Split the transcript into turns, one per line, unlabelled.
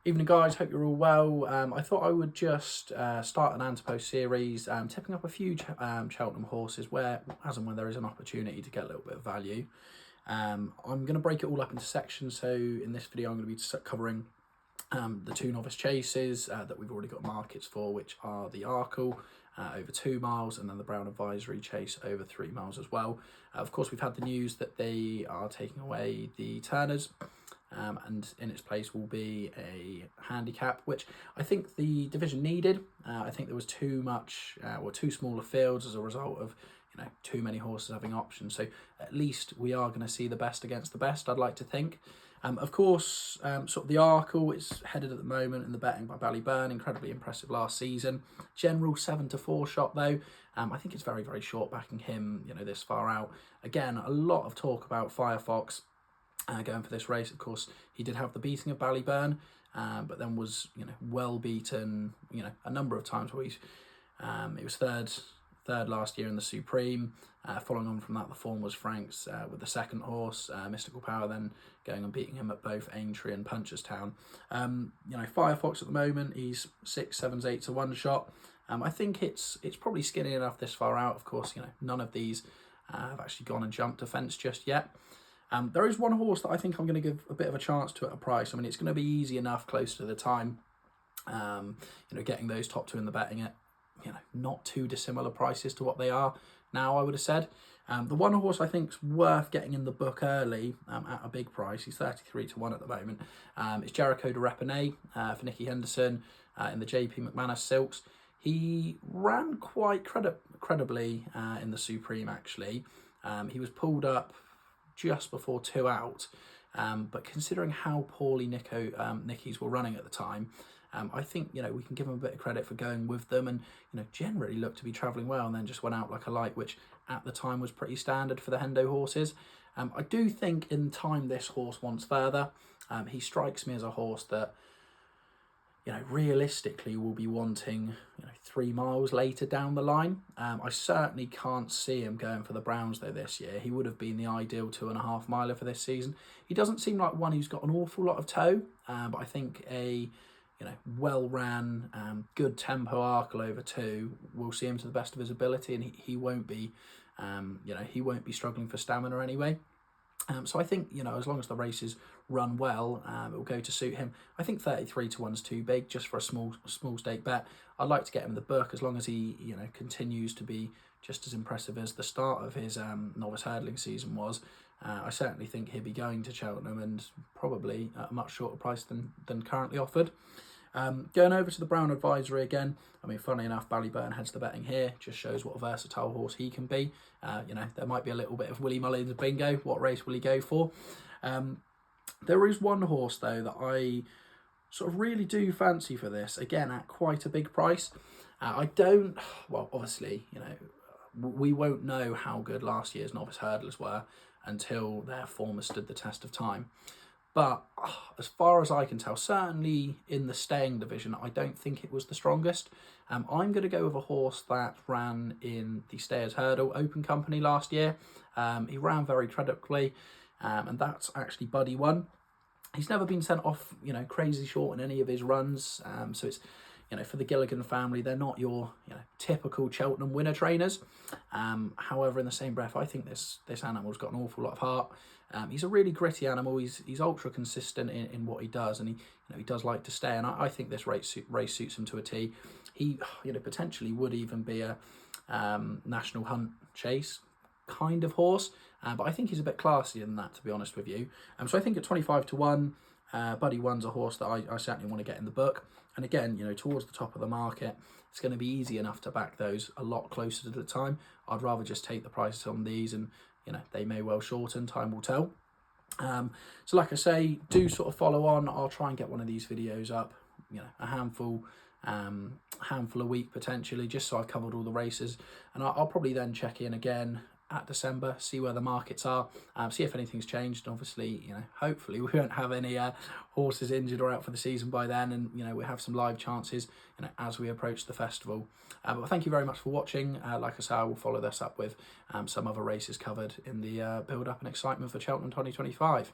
Evening guys, hope you're all well. I thought I would just start an Antepost series, tipping up a few Cheltenham horses where, as and when there is an opportunity to get a little bit of value. I'm going to break it all up into sections, so in this video I'm going to be covering the two novice chases that we've already got markets for, which are the Arkle over 2 miles and then the Brown Advisory Chase over 3 miles as well. Of course, we've had the news that they are taking away the Turners. And in its place will be a handicap, which I think the division needed. I think there was too much, or too small fields as a result of too many horses having options. So at least we are going to see the best against the best, I'd like to think. Of course, sort of the Arkle is headed at the moment in the betting by Ballyburn. Incredibly impressive last season. General 7-4 shot though. I think it's very, very short backing him, this far out. Again, a lot of talk about Firefox. Going for this race. Of course, he did have the beating of Ballyburn, but then was well beaten a number of times. Where he was third last year in the Supreme. Following on from that, the form was Frank's with the second horse, Mystical Power, then going and beating him at both Aintree and Punchestown. Firefox at the moment, he's 6, 7s, 8 to 1 shot. I think it's probably skinny enough this far out. Of course, none of these have actually gone and jumped a fence just yet. There is one horse that I think I'm going to give a bit of a chance to at a price. I mean, it's going to be easy enough close to the time, getting those top two in the betting at, not too dissimilar prices to what they are now, I would have said. The one horse I think is worth getting in the book early at a big price, he's 33 to 1 at the moment, it's Jericho de Repenay for Nicky Henderson in the JP McManus Silks. He ran quite credibly in the Supreme, actually. He was pulled up just before 2 out, but considering how poorly Nickies were running at the time, I think we can give them a bit of credit for going with them and generally looked to be travelling well, and then just went out like a light, which at the time was pretty standard for the Hendo horses. I do think in time this horse wants further. He strikes me as a horse that realistically will be wanting 3 miles later down the line. I certainly can't see him going for the Browns though this year. He would have been the ideal 2.5 miler for this season. He doesn't seem like one who's got an awful lot of toe, but I think a well ran, good tempo Arkle over 2 will see him to the best of his ability, and he won't be he won't be struggling for stamina anyway. So I think, as long as the races run well, it will go to suit him. I think 33 to 1's too big just for a small stake bet. I'd like to get him in the book as long as he, continues to be just as impressive as the start of his novice hurdling season was. I certainly think he'll be going to Cheltenham, and probably at a much shorter price than currently offered. Going over to the Brown Advisory again, I mean, funnily enough, Ballyburn heads the betting here, just shows what a versatile horse he can be. There might be a little bit of Willie Mullins bingo. What race will he go for? There is one horse, though, that I sort of really do fancy for this, again, at quite a big price. Obviously, we won't know how good last year's novice hurdlers were until their form has stood the test of time. But as far as I can tell, certainly in the staying division, I don't think it was the strongest. I'm going to go with a horse that ran in the Stayers Hurdle Open Company last year. He ran very credibly, and that's actually Buddy One. He's never been sent off, crazy short in any of his runs. So it's, for the Gilligan family, they're not your, typical Cheltenham winner trainers. However, in the same breath, I think this animal's got an awful lot of heart. He's a really gritty animal. He's ultra consistent in what he does, and he does like to stay. And I think this race suits him to a T. He potentially would even be a national hunt chase kind of horse, but I think he's a bit classier than that, to be honest with you. So I think at 25 to 1, Buddy One's a horse that I certainly want to get in the book. And again, towards the top of the market, it's going to be easy enough to back those a lot closer to the time. I'd rather just take the prices on these, and they may well shorten, time will tell. So like I say, do sort of follow on. I'll try and get one of these videos up, a handful a week potentially, just so I've covered all the races. And I'll probably then check in again at December, see where the markets are, see if anything's changed. Obviously, hopefully we won't have any horses injured or out for the season by then, and we have some live chances as we approach the festival. But thank you very much for watching. Like I say, I will follow this up with some other races covered in the build up and excitement for Cheltenham 2025.